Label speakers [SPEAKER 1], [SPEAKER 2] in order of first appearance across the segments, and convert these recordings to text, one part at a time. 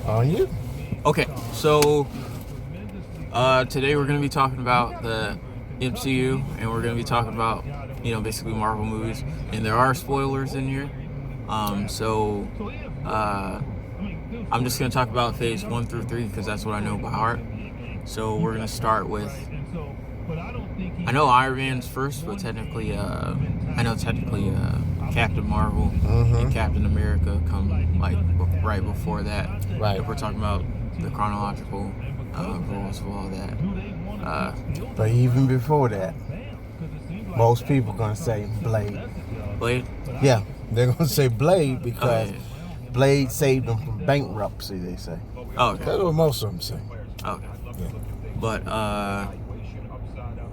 [SPEAKER 1] On you.
[SPEAKER 2] Okay, so today we're going to be talking about the MCU, and we're going to be talking about, basically Marvel movies, and there are spoilers in here. So I'm just going to talk about phase 1 through 3 because that's what I know by heart. So we're going to start with, I know Iron Man's first, but technically Captain Marvel and Captain America come like right before that.
[SPEAKER 1] Right.
[SPEAKER 2] If we're talking about the chronological rules of all that.
[SPEAKER 1] But even before that, most people gonna say Blade.
[SPEAKER 2] Blade?
[SPEAKER 1] Yeah, they're gonna say Blade because Blade saved them from bankruptcy. They say.
[SPEAKER 2] Oh, okay.
[SPEAKER 1] That's what most of them say.
[SPEAKER 2] Okay.
[SPEAKER 1] Yeah.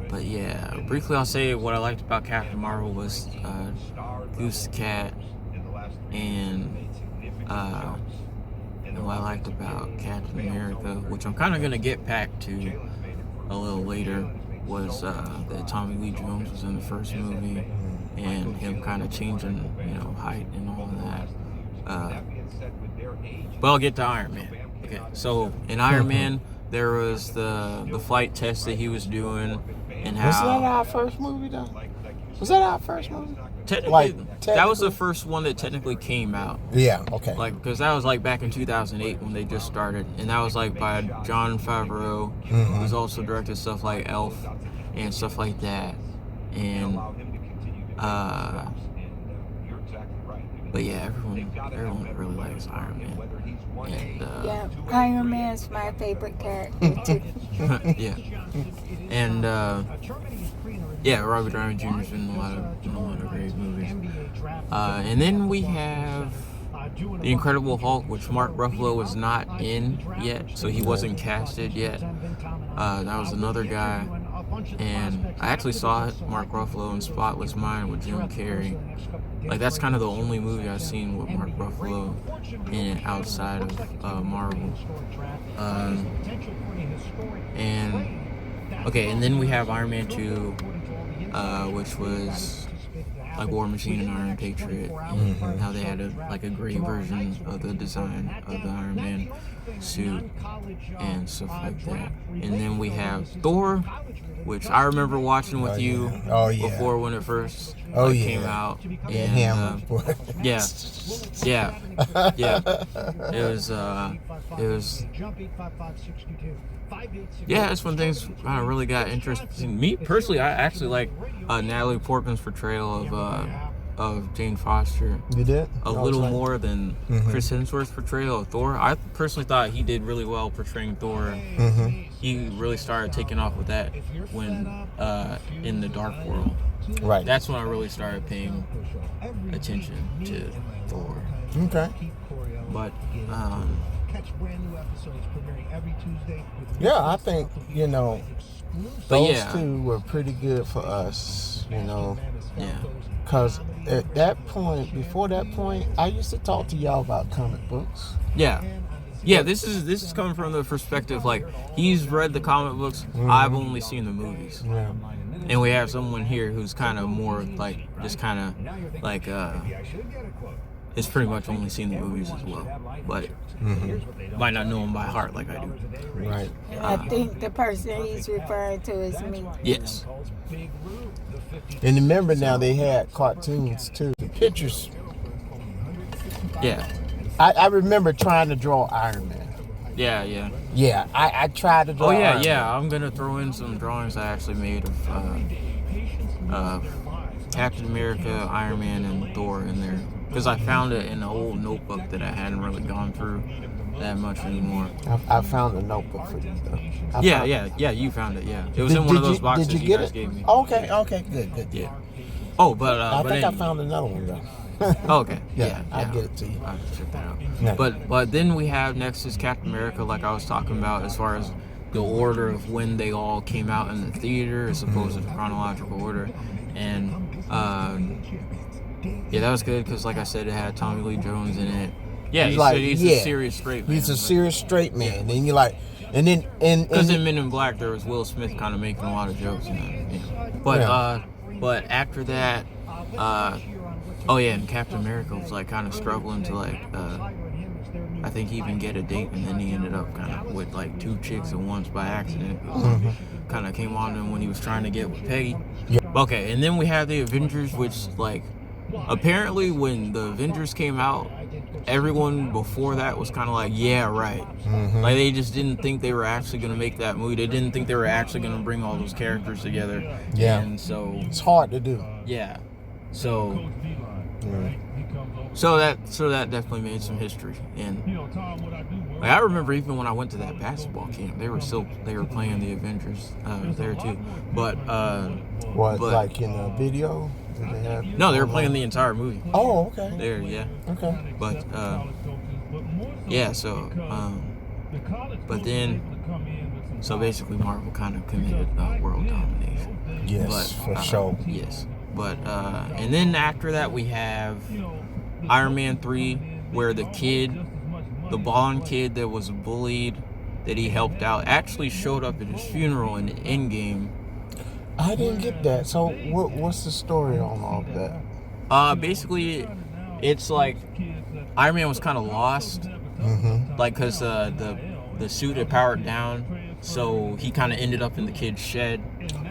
[SPEAKER 2] But yeah, briefly I'll say what I liked about Captain Marvel was Goose the Cat, and what I liked about Captain America, which I'm kind of going to get back to a little later, was that Tommy Lee Jones was in the first movie, and him kind of changing, height and all of that. But I'll get to Iron Man. Okay, so in Iron Man, there was the flight test that he was doing, and how...
[SPEAKER 1] Was that our first movie, though? Was that our first movie?
[SPEAKER 2] Technically, that was the first one that technically came out.
[SPEAKER 1] Yeah, okay.
[SPEAKER 2] Because that was back in 2008 when they just started, and that was by Jon Favreau, who's also directed stuff like Elf and stuff like that. And but yeah, everyone really likes Iron Man. And,
[SPEAKER 3] yeah, Iron Man's my favorite character too.
[SPEAKER 2] Yeah, and Robert Downey Jr.'s been in a lot of great movies. And then we have The Incredible Hulk, which Mark Ruffalo was not in yet, so he wasn't casted yet. That was another guy. And I actually saw Mark Ruffalo in Spotless Mind with Jim Carrey. That's kind of the only movie I've seen with Mark Ruffalo in it outside of Marvel. And then we have Iron Man 2, which was War Machine and Iron Patriot, and how they had a gray version of the design of the Iron Man suit and stuff like that. And then we have Thor, which I remember watching with you before when it first came out. And it's when things kind of really got interesting. Me personally, I actually like Natalie Portman's portrayal of Jane Foster.
[SPEAKER 1] You did?
[SPEAKER 2] A little more than Chris Hemsworth's portrayal of Thor. I personally thought he did really well portraying Thor. He really started taking off with that when in the Dark World.
[SPEAKER 1] Right.
[SPEAKER 2] That's when I really started paying attention to Thor.
[SPEAKER 1] Okay.
[SPEAKER 2] But
[SPEAKER 1] I think those two were pretty good for us.
[SPEAKER 2] Yeah.
[SPEAKER 1] Because at that point, before that point, I used to talk to y'all about comic books.
[SPEAKER 2] Yeah. Yeah, this is coming from the perspective he's read the comic books. I've only seen the movies.
[SPEAKER 1] Yeah.
[SPEAKER 2] And we have someone here who's kind of more has pretty much only seen the movies as well, but might not know them by heart like I do.
[SPEAKER 1] Right.
[SPEAKER 3] I think the person he's referring to is me.
[SPEAKER 2] Yes.
[SPEAKER 1] And remember now they had cartoons too. The pictures.
[SPEAKER 2] Yeah.
[SPEAKER 1] I remember trying to draw Iron Man.
[SPEAKER 2] Yeah.
[SPEAKER 1] Yeah, I tried to draw Iron Man.
[SPEAKER 2] I'm going to throw in some drawings I actually made of Captain America, Iron Man, and Thor in there. Because I found it in an old notebook that I hadn't really gone through that much anymore.
[SPEAKER 1] I found a notebook for you, though.
[SPEAKER 2] You found it, yeah. It was in one of those boxes you guys gave me.
[SPEAKER 1] Okay, good.
[SPEAKER 2] Yeah. Oh, but...
[SPEAKER 1] I think I found another one, though.
[SPEAKER 2] Okay. Yeah.
[SPEAKER 1] I'll get it to you.
[SPEAKER 2] I'll check that out.
[SPEAKER 1] Yeah.
[SPEAKER 2] But then we have next is Captain America, like I was talking about, as far as the order of when they all came out in the theater as opposed to the chronological order. And that was good because, like I said, it had Tommy Lee Jones in it. Yeah, he's a serious straight man.
[SPEAKER 1] He's a serious straight man. And you're like, and then
[SPEAKER 2] because in Men in Black there was Will Smith kind of making a lot of jokes in that. Yeah. But after that, Oh yeah, and Captain America was like kind of struggling to like, I think even get a date, and then he ended up kind of with like 2 chicks at once by accident. Kind of came on him when he was trying to get with Peggy.
[SPEAKER 1] Yeah.
[SPEAKER 2] Okay, and then we have the Avengers, which like apparently when the Avengers came out, everyone before that was kind of like, yeah, right. Like they just didn't think they were actually going to make that movie. They didn't think they were actually going to bring all those characters together.
[SPEAKER 1] Yeah.
[SPEAKER 2] And so
[SPEAKER 1] It's hard to do.
[SPEAKER 2] yeah. So
[SPEAKER 1] Yeah.
[SPEAKER 2] so that definitely made some history. And like I remember even when I went to that basketball camp, they were playing the Avengers there too. But
[SPEAKER 1] What,
[SPEAKER 2] but-
[SPEAKER 1] like in a video? Did they have
[SPEAKER 2] no, they were playing the entire movie.
[SPEAKER 1] Oh, okay.
[SPEAKER 2] There, yeah.
[SPEAKER 1] Okay.
[SPEAKER 2] But yeah, so but then so basically Marvel kind of committed world domination.
[SPEAKER 1] Yes,
[SPEAKER 2] But,
[SPEAKER 1] for sure.
[SPEAKER 2] Yes. But and then after that we have Iron Man 3, where the blonde kid that was bullied, that he helped out, actually showed up at his funeral in Endgame.
[SPEAKER 1] I didn't get that. So what's the story on all of that?
[SPEAKER 2] Basically, it's like Iron Man was kind of lost, like because the suit had powered down, so he kind of ended up in the kid's shed.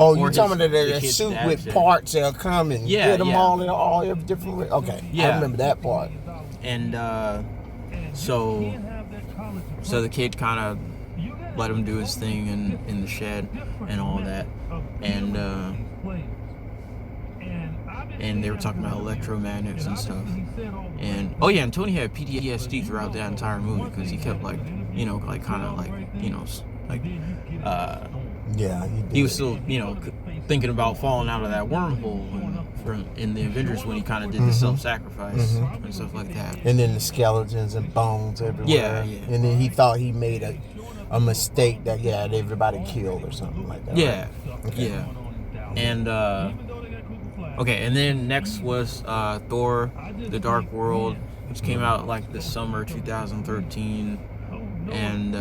[SPEAKER 1] Oh,
[SPEAKER 2] Or
[SPEAKER 1] you talking about
[SPEAKER 2] the
[SPEAKER 1] that
[SPEAKER 2] kid's
[SPEAKER 1] suit
[SPEAKER 2] dad's
[SPEAKER 1] with
[SPEAKER 2] shed.
[SPEAKER 1] parts that'll come and
[SPEAKER 2] Yeah,
[SPEAKER 1] get them
[SPEAKER 2] yeah.
[SPEAKER 1] all in different ways? Okay, I
[SPEAKER 2] Yeah.
[SPEAKER 1] remember that part.
[SPEAKER 2] And so the kid kind of let him do his thing in the shed and all that, and they were talking about electromagnets and stuff. And oh yeah, and Tony had PTSD throughout that entire movie because he kept like, you know, like kind of like, you know, like
[SPEAKER 1] Yeah, he did.
[SPEAKER 2] he was still, you know, thinking about falling out of that wormhole in the Avengers when he kind of did the self-sacrifice and stuff like that.
[SPEAKER 1] And then the skeletons and bones everywhere.
[SPEAKER 2] Yeah, yeah.
[SPEAKER 1] And then he thought he made a mistake that he had everybody killed or something like that.
[SPEAKER 2] Yeah,
[SPEAKER 1] right? Okay.
[SPEAKER 2] yeah. And okay, and then next was Thor: The Dark World, which came out like the summer 2013, and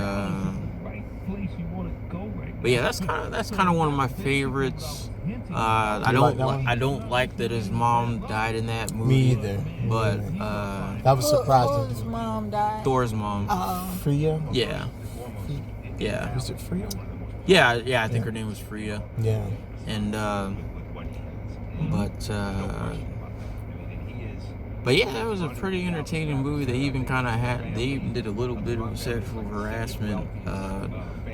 [SPEAKER 2] but yeah, that's kind of one of my favorites. I don't like that his mom died in that movie.
[SPEAKER 1] Me either.
[SPEAKER 2] But
[SPEAKER 1] That was
[SPEAKER 3] Whose
[SPEAKER 1] surprising.
[SPEAKER 3] mom died?
[SPEAKER 2] Thor's mom.
[SPEAKER 1] Freya?
[SPEAKER 2] Yeah. Yeah.
[SPEAKER 1] Was it Freya?
[SPEAKER 2] Yeah, I think her name was Freya.
[SPEAKER 1] Yeah.
[SPEAKER 2] And but yeah, that was a pretty entertaining movie. They even did a little bit of sexual harassment,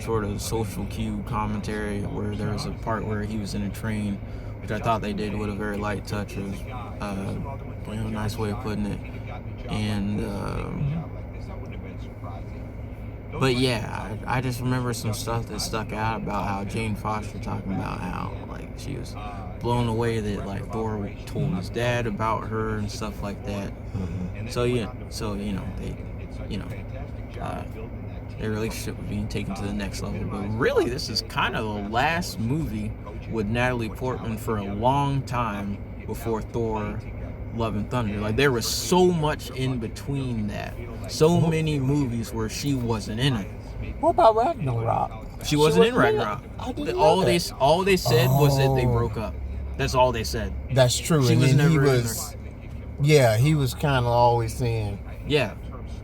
[SPEAKER 2] sort of social cue commentary, where there was a part where he was in a train, which I thought they did with a very light touch. It was a nice way of putting it. And but yeah, I just remember some stuff that stuck out about how Jane Foster talking about how like she was blown away that like Thor told his dad about her and stuff like that. So yeah, their relationship was being taken to the next level. But really, this is kind of the last movie with Natalie Portman for a long time before Thor: Love and Thunder. Like there was so much in between that. So many movies where she wasn't in it.
[SPEAKER 1] What about Ragnarok?
[SPEAKER 2] She wasn't in
[SPEAKER 1] it?
[SPEAKER 2] Ragnarok.
[SPEAKER 1] I didn't know
[SPEAKER 2] All
[SPEAKER 1] that.
[SPEAKER 2] they said was that they
[SPEAKER 1] Oh.
[SPEAKER 2] broke up. That's all they said.
[SPEAKER 1] That's true.
[SPEAKER 2] She
[SPEAKER 1] And
[SPEAKER 2] was
[SPEAKER 1] then he
[SPEAKER 2] never in
[SPEAKER 1] was, yeah, he was kind of always saying,
[SPEAKER 2] Yeah.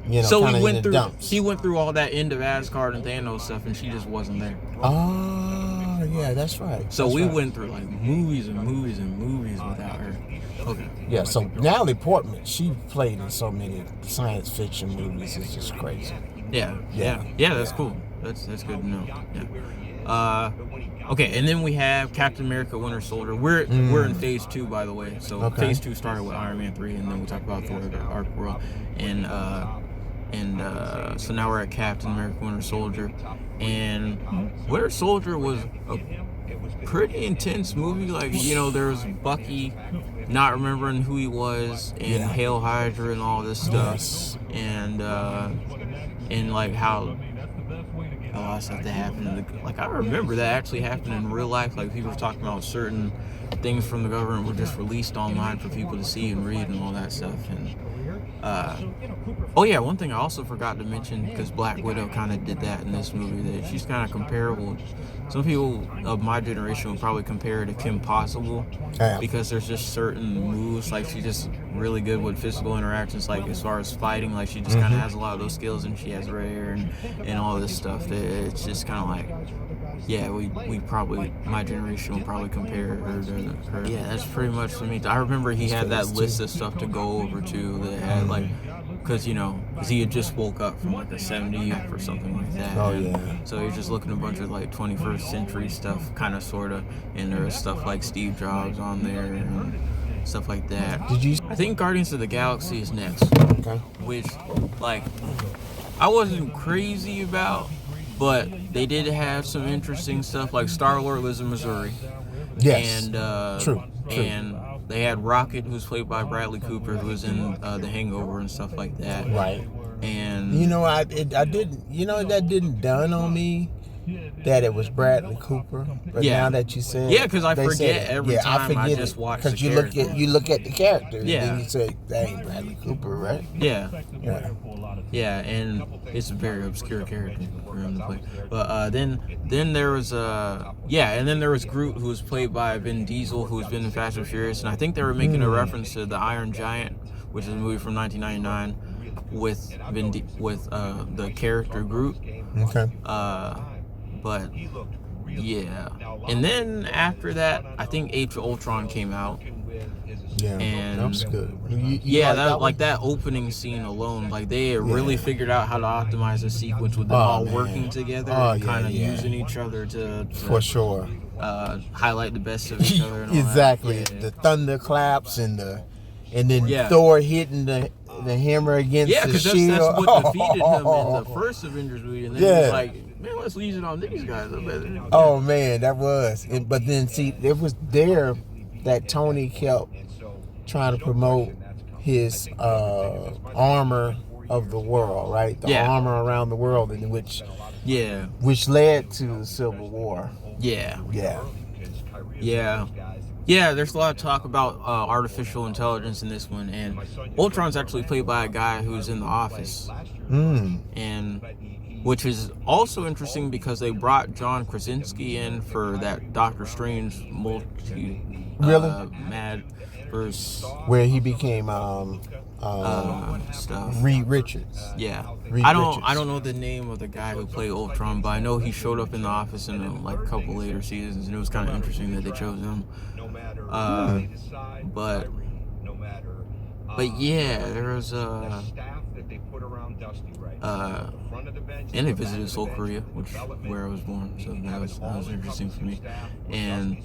[SPEAKER 1] you know,
[SPEAKER 2] So
[SPEAKER 1] kind
[SPEAKER 2] he
[SPEAKER 1] of in
[SPEAKER 2] went
[SPEAKER 1] the
[SPEAKER 2] through
[SPEAKER 1] dumps.
[SPEAKER 2] he went through all that end of Asgard and Thanos stuff, and she just wasn't there.
[SPEAKER 1] Oh, yeah, that's right.
[SPEAKER 2] So
[SPEAKER 1] That's
[SPEAKER 2] we
[SPEAKER 1] right.
[SPEAKER 2] went through like movies and movies and movies without her. Okay.
[SPEAKER 1] Yeah, so Natalie Portman, she played in so many science fiction movies. It's just crazy.
[SPEAKER 2] Yeah.
[SPEAKER 1] Yeah.
[SPEAKER 2] That's cool. That's good to know. Yeah. Okay, and then we have Captain America: Winter Soldier. We're in phase 2, by the way. So
[SPEAKER 1] Okay.
[SPEAKER 2] phase 2 started with Iron Man 3, and then we talked about Thor: The Dark World, and so now we're at Captain America: Winter Soldier, and Winter Soldier was a pretty intense movie. Like, you know, there was Bucky not remembering who he was, and
[SPEAKER 1] Yeah.
[SPEAKER 2] Hail Hydra and all this stuff,
[SPEAKER 1] Yes.
[SPEAKER 2] and like how a lot of stuff that happened. Like I remember that actually happened in real life. Like people were talking about certain things from the government were just released online for people to see and read and all that stuff. And oh yeah, one thing I also forgot to mention, because Black Widow kind of did that in this movie, that she's kind of comparable. Some people of my generation would probably compare her to Kim Possible,
[SPEAKER 1] Yeah.
[SPEAKER 2] because there's just certain moves, like she just really good with physical interactions, like as far as fighting. Like she just kind of has a lot of those skills, and she has red hair and all this stuff. It's just kind of like, yeah, we probably, my generation will probably compare her to her. Yeah, that's pretty much for me. I remember he had that list of stuff to go over too that had like, because he had just woke up from like a 70th or something like that.
[SPEAKER 1] Oh yeah.
[SPEAKER 2] So you're just looking at a bunch of like 21st century stuff, kind of, sort of, and there was stuff like Steve Jobs on there and stuff like that.
[SPEAKER 1] Did you?
[SPEAKER 2] I think Guardians of the Galaxy is next,
[SPEAKER 1] Okay.
[SPEAKER 2] which, like, I wasn't crazy about, but they did have some interesting stuff. Like Star-Lord lives in Missouri.
[SPEAKER 1] Yes.
[SPEAKER 2] And
[SPEAKER 1] True.
[SPEAKER 2] And they had Rocket, who's played by Bradley Cooper, who was in The Hangover and stuff like that.
[SPEAKER 1] Right.
[SPEAKER 2] And
[SPEAKER 1] I didn't. That didn't dawn on me that it was Bradley Cooper. But
[SPEAKER 2] Yeah.
[SPEAKER 1] now that you said,
[SPEAKER 2] Yeah, 'cause I
[SPEAKER 1] they
[SPEAKER 2] forget
[SPEAKER 1] said it.
[SPEAKER 2] every
[SPEAKER 1] yeah,
[SPEAKER 2] time I
[SPEAKER 1] forget
[SPEAKER 2] just
[SPEAKER 1] it.
[SPEAKER 2] watch the
[SPEAKER 1] you
[SPEAKER 2] character.
[SPEAKER 1] look at the character.
[SPEAKER 2] Yeah.
[SPEAKER 1] And then you say that ain't Bradley Cooper, right?
[SPEAKER 2] yeah.
[SPEAKER 1] Yeah.
[SPEAKER 2] And it's a very obscure character for him to play. But then there was and then there was Groot, who was played by Vin Diesel, who's been in Fast and Furious, and I think they were making a reference to the Iron Giant, which is a movie from 1999 with the character Groot.
[SPEAKER 1] Okay.
[SPEAKER 2] But yeah, and then after that, I think Age of Ultron came out.
[SPEAKER 1] Yeah.
[SPEAKER 2] And
[SPEAKER 1] that was good.
[SPEAKER 2] That opening scene alone, like they had really figured out how to optimize the sequence with them all working together and kind of using each other to
[SPEAKER 1] for sure.
[SPEAKER 2] Highlight the best of each other. And all
[SPEAKER 1] Exactly.
[SPEAKER 2] that. Yeah.
[SPEAKER 1] The thunderclaps and then Thor hitting the hammer against the
[SPEAKER 2] because
[SPEAKER 1] shield.
[SPEAKER 2] that's what defeated him in the first Avengers movie, and then he was like, man, let's use it on these guys.
[SPEAKER 1] Oh man, that was. But then see, it was there that Tony kept trying to promote his armor of the world, right? The armor around the world, in which led to the Civil War.
[SPEAKER 2] Yeah. There's a lot of talk about artificial intelligence in this one, and Ultron's actually played by a guy who's in The Office, and which is also interesting because they brought John Krasinski in for that Doctor Strange Mad-verse
[SPEAKER 1] where he became
[SPEAKER 2] stuff.
[SPEAKER 1] Reed Richards.
[SPEAKER 2] Yeah,
[SPEAKER 1] Reed
[SPEAKER 2] I
[SPEAKER 1] Richards.
[SPEAKER 2] don't know the name of the guy who played Ultron, but I know he showed up in The Office in like a couple later seasons, and it was kind of interesting that they chose him. But yeah, there was and they visited Seoul, Korea, where I was born, so that was interesting for me. And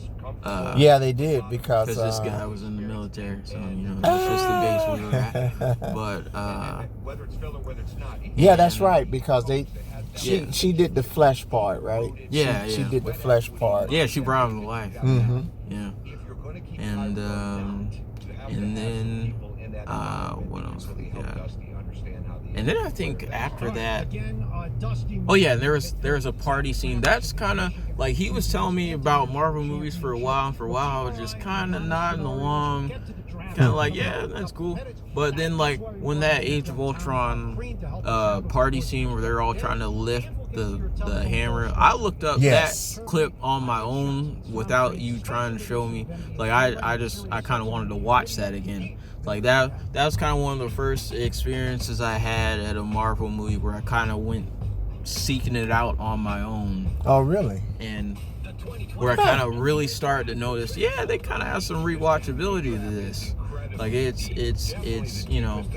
[SPEAKER 1] they did because
[SPEAKER 2] this guy was in the military, so that's just the base we were at. But
[SPEAKER 1] that's right, because she did the flesh part, right? She did the flesh part.
[SPEAKER 2] Yeah, she brought him to life.
[SPEAKER 1] Mm-hmm.
[SPEAKER 2] Yeah. And then what else we got? And then I think after that, there was a party scene. That's kind of like, he was telling me about Marvel movies for a while, and for a while I was just kind of nodding along, kind of like, yeah, that's cool. But then, like, when that Age of Ultron party scene where they're all trying to lift the hammer, I looked up that clip on my own without you trying to show me. Like, I kind of wanted to watch that again. Like, that was kind of one of the first experiences I had at a Marvel movie where I kind of went seeking it out on my own.
[SPEAKER 1] Oh, really?
[SPEAKER 2] And where I kind of really started to notice, they kind of have some rewatchability to this. Like, it's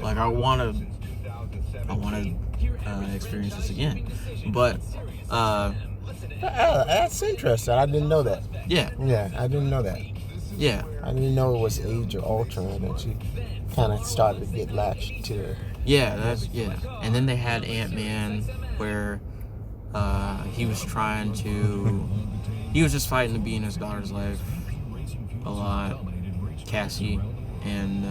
[SPEAKER 2] like I want to experience this again. But
[SPEAKER 1] that's interesting. I didn't know that.
[SPEAKER 2] Yeah,
[SPEAKER 1] I didn't know that.
[SPEAKER 2] Yeah.
[SPEAKER 1] I didn't know it was Age of Ultron that you kind of started to get latched to.
[SPEAKER 2] Yeah, and then they had Ant-Man, where he was just fighting to be in his daughter's life a lot, Cassie, and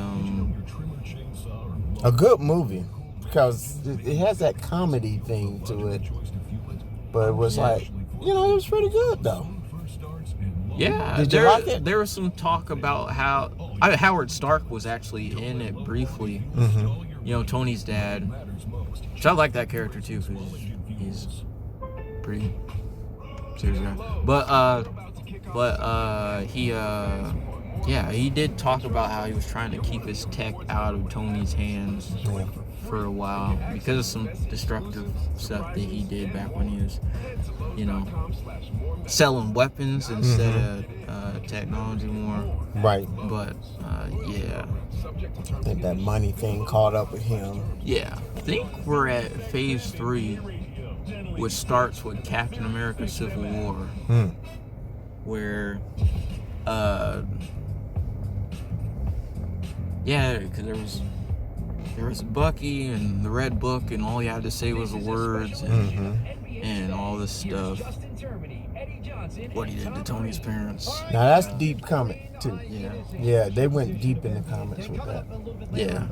[SPEAKER 1] a good movie, because it has that comedy thing to it, but it was like, it was pretty good though.
[SPEAKER 2] Yeah,
[SPEAKER 1] did you like it?
[SPEAKER 2] There was some talk about how Howard Stark was actually in it briefly.
[SPEAKER 1] Mm-hmm.
[SPEAKER 2] Tony's dad, which I like that character too, because he's pretty serious guy. But he Yeah, he did talk about how he was trying to keep his tech out of Tony's hands
[SPEAKER 1] Yeah.
[SPEAKER 2] for a while because of some destructive stuff that he did back when he was, selling weapons instead of technology more.
[SPEAKER 1] Right.
[SPEAKER 2] But yeah,
[SPEAKER 1] I think that money thing caught up with him.
[SPEAKER 2] yeah. I think we're at phase 3, which starts with Captain America: Civil War, where because there was Bucky and the Red Book, and all he had to say was the words, and all this stuff. What he did to Tony's parents.
[SPEAKER 1] Now that's deep comic too.
[SPEAKER 2] Yeah.
[SPEAKER 1] Yeah, they went deep in the comics with that.
[SPEAKER 2] Yeah.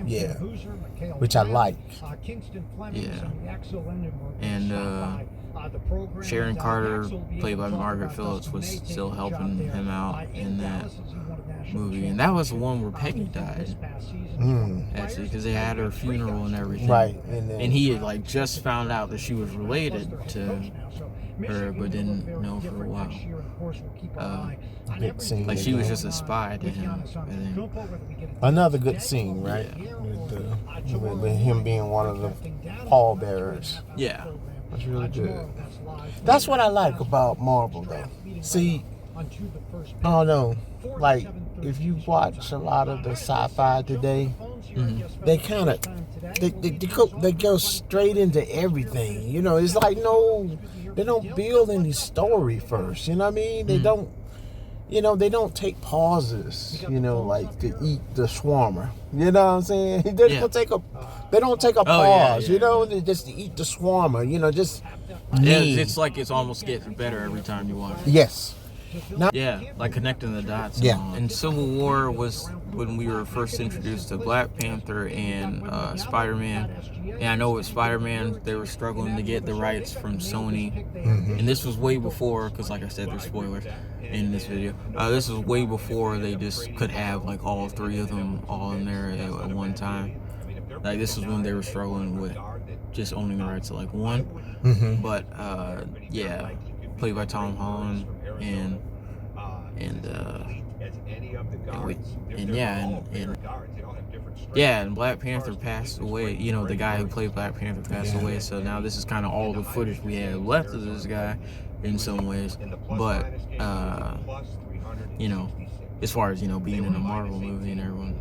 [SPEAKER 1] Yeah. Which I like.
[SPEAKER 2] Yeah. And Sharon Carter, played by Margaret Phillips, was still helping him out in that movie. And that was the one where Peggy died. Actually, because they had her funeral and everything.
[SPEAKER 1] Right.
[SPEAKER 2] And he had just found out that she was related to her, but didn't know for a while.
[SPEAKER 1] Good scene.
[SPEAKER 2] Like she was just a spy to him, I think.
[SPEAKER 1] Another good scene, right? With him being one of the pallbearers.
[SPEAKER 2] Yeah.
[SPEAKER 1] That's really good. That's what I like about Marvel, though. See, I don't know. Like, if you watch a lot of the sci-fi today, they kind of they go straight into everything. It's like they don't build any story first. You know what I mean? They don't. They don't take pauses. Like to eat the shawarma. You know what I'm saying? They don't take a pause. They just to eat the shawarma. Just.
[SPEAKER 2] Yeah, it's like it's almost gets better every time you watch it.
[SPEAKER 1] Yes.
[SPEAKER 2] Yeah, like connecting the dots.
[SPEAKER 1] Yeah.
[SPEAKER 2] And Civil War was when we were first introduced to Black Panther and Spider-Man. And I know with Spider-Man, they were struggling to get the rights from Sony. And this was way before, because like I said, there's spoilers in this video. This was way before they just could have like all 3 of them all in there at one time. Like this is when they were struggling with just owning the rights to like one. But yeah, played by Tom Holland and Black Panther passed away. The guy who played Black Panther passed away. So now this is kind of all the footage we have left of this guy, in some ways. But as far as being in a Marvel movie and everyone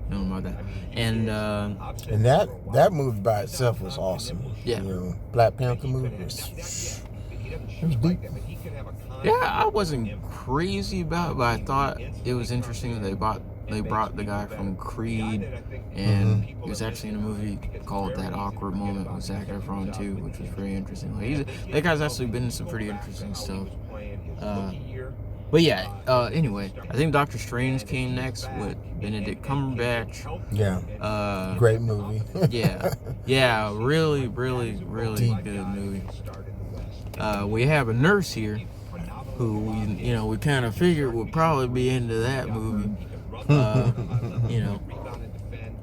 [SPEAKER 2] knowing about that, and
[SPEAKER 1] that movie by itself was awesome.
[SPEAKER 2] Yeah.
[SPEAKER 1] Black Panther movie was deep.
[SPEAKER 2] Yeah, I wasn't crazy about it, but I thought it was interesting that they brought the guy from Creed, and he was actually in a movie called That Awkward Moment with Zac Efron too, which was very interesting. That guy's actually been in some pretty interesting stuff. But yeah, anyway, I think Doctor Strange came next with Benedict Cumberbatch.
[SPEAKER 1] Yeah. Great movie.
[SPEAKER 2] Yeah, really, really, really good movie. We have a nurse here who we kind of figured would probably be into that movie.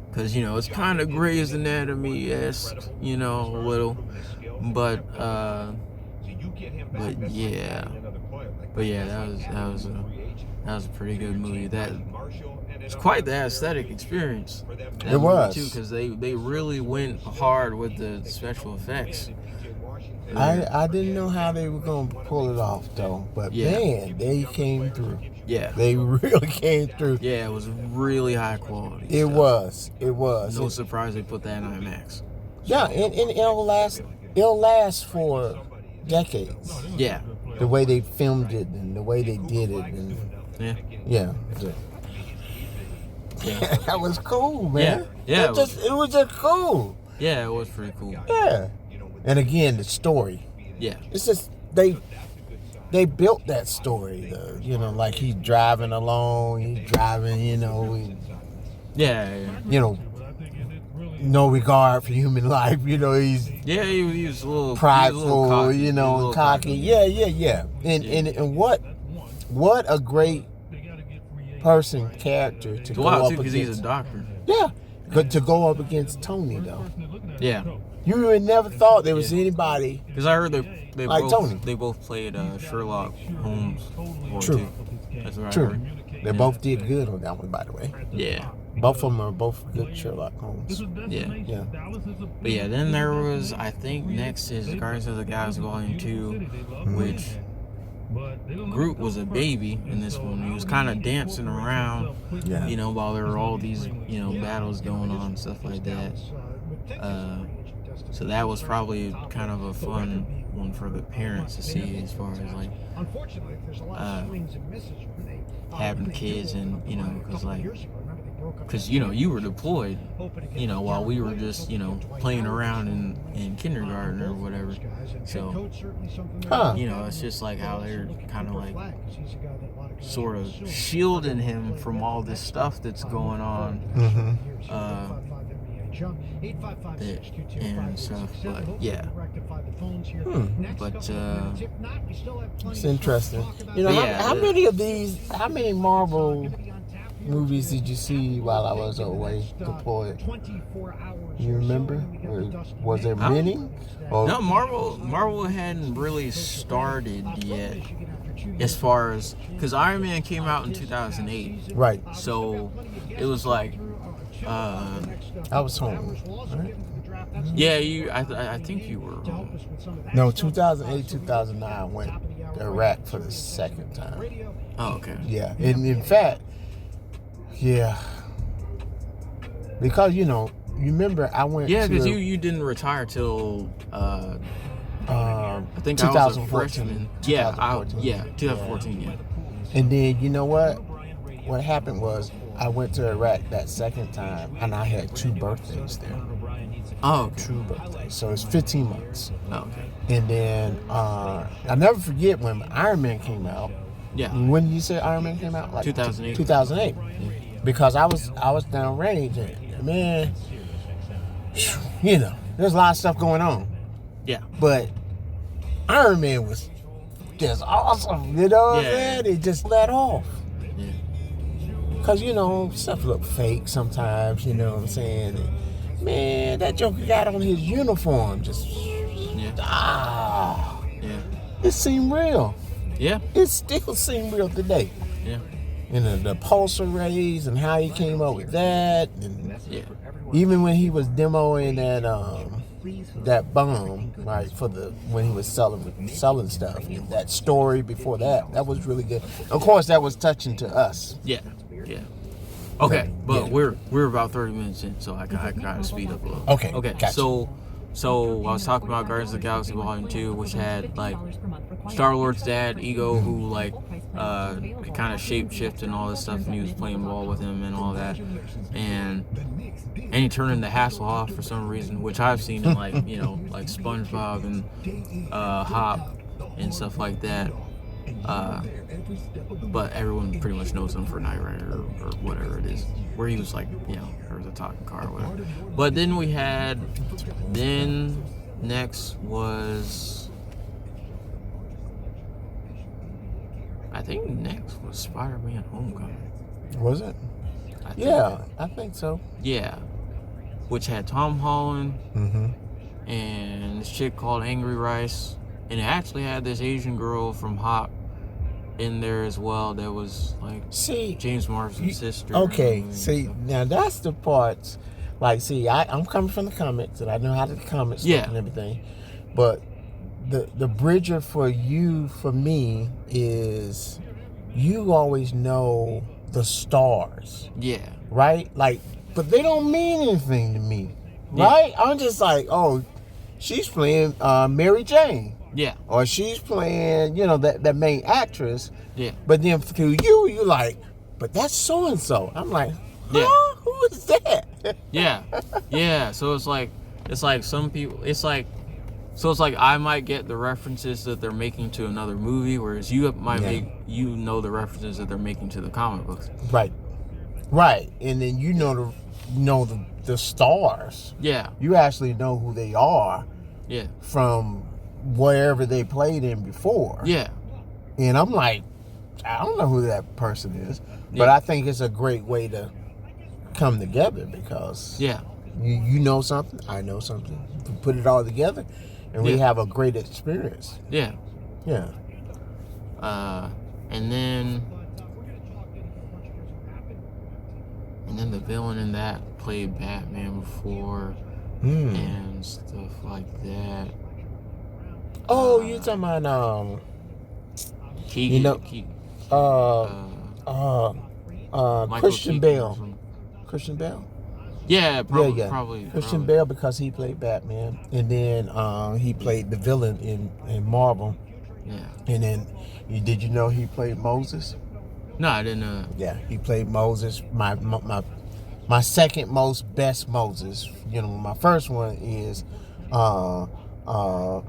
[SPEAKER 2] Because it's kind of Grey's Anatomy-esque, a little. But yeah, that was a pretty good movie. It's quite the aesthetic experience.
[SPEAKER 1] It was
[SPEAKER 2] too, because they really went hard with the special effects.
[SPEAKER 1] I didn't know how they were going to pull it off, though. But, man, they came through.
[SPEAKER 2] Yeah.
[SPEAKER 1] They really came through.
[SPEAKER 2] Yeah, it was really high quality.
[SPEAKER 1] It was.
[SPEAKER 2] No surprise they put that in IMAX.
[SPEAKER 1] Yeah, and it'll last for decades.
[SPEAKER 2] Yeah.
[SPEAKER 1] The way they filmed it and the way they did it. And yeah. That was cool, man.
[SPEAKER 2] Yeah.
[SPEAKER 1] It was just cool.
[SPEAKER 2] Yeah, it was pretty cool.
[SPEAKER 1] Yeah. And again, the story.
[SPEAKER 2] Yeah.
[SPEAKER 1] It's just they built that story, though. Like he's driving along, no regard for human life. He was
[SPEAKER 2] a little
[SPEAKER 1] prideful,
[SPEAKER 2] cocky,
[SPEAKER 1] and cocky. Yeah. And what a great character to go up against.
[SPEAKER 2] Because he's a doctor.
[SPEAKER 1] Yeah, but to go up against Tony, though.
[SPEAKER 2] Yeah.
[SPEAKER 1] You would never thought there was anybody.
[SPEAKER 2] Because I heard they
[SPEAKER 1] like
[SPEAKER 2] both
[SPEAKER 1] Tony.
[SPEAKER 2] They both played Sherlock Holmes.
[SPEAKER 1] True.
[SPEAKER 2] That's what
[SPEAKER 1] True.
[SPEAKER 2] I heard.
[SPEAKER 1] They both did good on that one, by the way.
[SPEAKER 2] Yeah.
[SPEAKER 1] Both of them are both good Sherlock Holmes.
[SPEAKER 2] Yeah.
[SPEAKER 1] Yeah.
[SPEAKER 2] But yeah, then there was, I think next is Guardians of the Galaxy Volume 2, which Groot was a baby in this one. He was kind of dancing around,
[SPEAKER 1] Yeah.
[SPEAKER 2] you know, while there were all these, you know, battles going on and stuff like that. So that was probably kind of a fun one for the parents to see, as far as like having kids, and you know, because you know, you were deployed, you know, while we were just, you know, playing around in kindergarten or whatever. So you know, it's just like how they're kind of like sort of shielding him from all this stuff that's going on. And stuff, but yeah. But
[SPEAKER 1] It's interesting. You know,
[SPEAKER 2] Yeah.
[SPEAKER 1] how many Marvel movies did you see while I was away deployed? You remember? Or was there many? Or,
[SPEAKER 2] no, Marvel hadn't really started yet, as far as, because Iron Man came out in 2008,
[SPEAKER 1] right.
[SPEAKER 2] so it was like
[SPEAKER 1] I was home. Right?
[SPEAKER 2] yeah, I think you were
[SPEAKER 1] No, 2008, 2009, I went to Iraq for the second time.
[SPEAKER 2] oh, okay.
[SPEAKER 1] Yeah, and in fact, yeah, because you know, you remember I went.
[SPEAKER 2] Yeah, because
[SPEAKER 1] to,
[SPEAKER 2] you didn't retire till I think
[SPEAKER 1] 2014.
[SPEAKER 2] I was a freshman. Yeah,
[SPEAKER 1] 2014.
[SPEAKER 2] 2014. Yeah.
[SPEAKER 1] And then you know what? What happened was I went to Iraq that second time, and I had 2 birthdays there.
[SPEAKER 2] Oh, okay.
[SPEAKER 1] 2 birthdays, so it's 15 months.
[SPEAKER 2] Oh, okay.
[SPEAKER 1] And then I'll never forget when Iron Man came out.
[SPEAKER 2] Yeah.
[SPEAKER 1] When you said Iron Man came out, like
[SPEAKER 2] 2008.
[SPEAKER 1] 2008, because I was downrange, and man, you know, there's a lot of stuff going on.
[SPEAKER 2] Yeah.
[SPEAKER 1] But Iron Man was just awesome, you know what I'm
[SPEAKER 2] Yeah.
[SPEAKER 1] saying? It just let off.
[SPEAKER 2] Yeah.
[SPEAKER 1] Because, you know, stuff look fake sometimes, you know what I'm saying? And, man, that Joker got on his uniform, just,
[SPEAKER 2] Yeah.
[SPEAKER 1] it seemed real.
[SPEAKER 2] Yeah.
[SPEAKER 1] It still seemed real today.
[SPEAKER 2] Yeah.
[SPEAKER 1] And the pulsar rays and how he came up with that. And
[SPEAKER 2] Yeah.
[SPEAKER 1] even when he was demoing that bomb, right, when he was selling stuff, and that story before that was really good. Of course, that was touching to us.
[SPEAKER 2] Yeah. Yeah. Okay, but
[SPEAKER 1] Yeah.
[SPEAKER 2] we're about 30 minutes in, so I gotta speed up a little.
[SPEAKER 1] Okay,
[SPEAKER 2] Okay.
[SPEAKER 1] gotcha.
[SPEAKER 2] So I was talking about Guardians of the Galaxy Volume 2, which had like Star-Lord's dad, Ego, who like kind of shape-shifted and all this stuff, and he was playing ball with him and all that, and he turned into Hasselhoff for some reason, which I've seen in like, you know, like SpongeBob and Hop and stuff like that. But everyone pretty much knows him for Knight Rider or whatever it is, where he was like, you know, there was a talking car or whatever. But then next was, I think next was Spider-Man Homecoming.
[SPEAKER 1] Was it?
[SPEAKER 2] I think.
[SPEAKER 1] Yeah, I think so.
[SPEAKER 2] Yeah. Which had Tom Holland
[SPEAKER 1] Mm-hmm.
[SPEAKER 2] and this chick called Angry Rice. And it actually had this Asian girl from Hop in there as well that was like James Marsden's sister.
[SPEAKER 1] Okay, see, now that's the parts. Like, see, I'm coming from the comics, and I know how the comics
[SPEAKER 2] Yeah.
[SPEAKER 1] look and everything. But the bridger for me, is you always know the stars,
[SPEAKER 2] Yeah.
[SPEAKER 1] right? Like, but they don't mean anything to me,
[SPEAKER 2] Yeah.
[SPEAKER 1] right? I'm just like, oh, she's playing Mary Jane.
[SPEAKER 2] Yeah.
[SPEAKER 1] Or she's playing, you know, that main actress.
[SPEAKER 2] Yeah.
[SPEAKER 1] But then to you're like, but that's so and so. I'm like, huh?
[SPEAKER 2] Yeah.
[SPEAKER 1] Who is that?
[SPEAKER 2] Yeah. Yeah. So it's like some people, it's like I might get the references that they're making to another movie, whereas you might know the references that they're making to the comic books.
[SPEAKER 1] Right. And then you know the stars.
[SPEAKER 2] Yeah.
[SPEAKER 1] You actually know who they are
[SPEAKER 2] Yeah.
[SPEAKER 1] from wherever they played in before.
[SPEAKER 2] Yeah.
[SPEAKER 1] And I'm like, I don't know who that person is. But
[SPEAKER 2] Yeah.
[SPEAKER 1] I think it's a great way to come together because
[SPEAKER 2] Yeah.
[SPEAKER 1] you know something, I know something. We put it all together and we
[SPEAKER 2] Yeah.
[SPEAKER 1] have a great experience.
[SPEAKER 2] Yeah.
[SPEAKER 1] Yeah.
[SPEAKER 2] And then and then the villain in that played Batman before
[SPEAKER 1] Hmm.
[SPEAKER 2] and stuff like that.
[SPEAKER 1] Oh, you talking about
[SPEAKER 2] Keegan,
[SPEAKER 1] you know,
[SPEAKER 2] Michael
[SPEAKER 1] Christian
[SPEAKER 2] Keaton or
[SPEAKER 1] Bale.
[SPEAKER 2] something.
[SPEAKER 1] Christian Bale.
[SPEAKER 2] Yeah, probably,
[SPEAKER 1] Yeah.
[SPEAKER 2] probably.
[SPEAKER 1] Christian Bale, because he played Batman, and then he played the villain in Marvel,
[SPEAKER 2] Yeah.
[SPEAKER 1] and then did you know he played Moses?
[SPEAKER 2] No, I didn't.
[SPEAKER 1] Yeah, he played Moses. My second most best Moses. You know, my first one is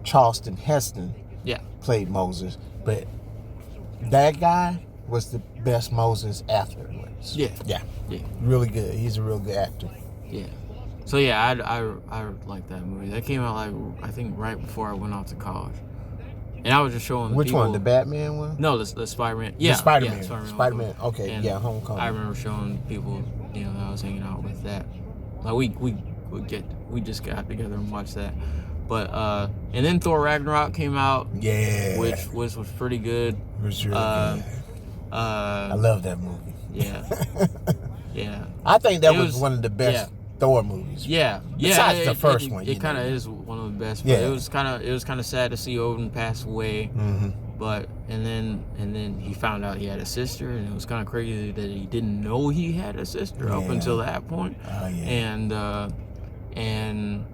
[SPEAKER 1] Charleston Heston.
[SPEAKER 2] Yeah.
[SPEAKER 1] Played Moses, but that guy was the best Moses afterwards.
[SPEAKER 2] Yeah.
[SPEAKER 1] Yeah.
[SPEAKER 2] Yeah.
[SPEAKER 1] Really good. He's a real good actor.
[SPEAKER 2] Yeah. So yeah, I like that movie. That came out I think right before I went off to college, and I was just showing.
[SPEAKER 1] Which
[SPEAKER 2] people,
[SPEAKER 1] one? The Batman one?
[SPEAKER 2] No, the Spider-Man. Yeah,
[SPEAKER 1] The Spider-Man.
[SPEAKER 2] Yeah,
[SPEAKER 1] Spider-Man. Okay.
[SPEAKER 2] And
[SPEAKER 1] yeah, Homecoming.
[SPEAKER 2] I remember showing people, that I was hanging out with that. Like we just got together and watched that. But and then Thor Ragnarok came out.
[SPEAKER 1] Yeah.
[SPEAKER 2] Which was pretty good.
[SPEAKER 1] It was really good. I love that movie.
[SPEAKER 2] Yeah. Yeah.
[SPEAKER 1] I think that
[SPEAKER 2] It
[SPEAKER 1] was
[SPEAKER 2] was-
[SPEAKER 1] one of the best Thor movies.
[SPEAKER 2] Yeah.
[SPEAKER 1] Besides the first one,
[SPEAKER 2] It kind of is one of the best. But
[SPEAKER 1] Yeah.
[SPEAKER 2] it was kind of sad to see Odin pass away.
[SPEAKER 1] Mm-hmm.
[SPEAKER 2] But and then he found out he had a sister, and it was kind of crazy that he didn't know he had a sister up
[SPEAKER 1] Yeah.
[SPEAKER 2] until that point.
[SPEAKER 1] Oh yeah.
[SPEAKER 2] And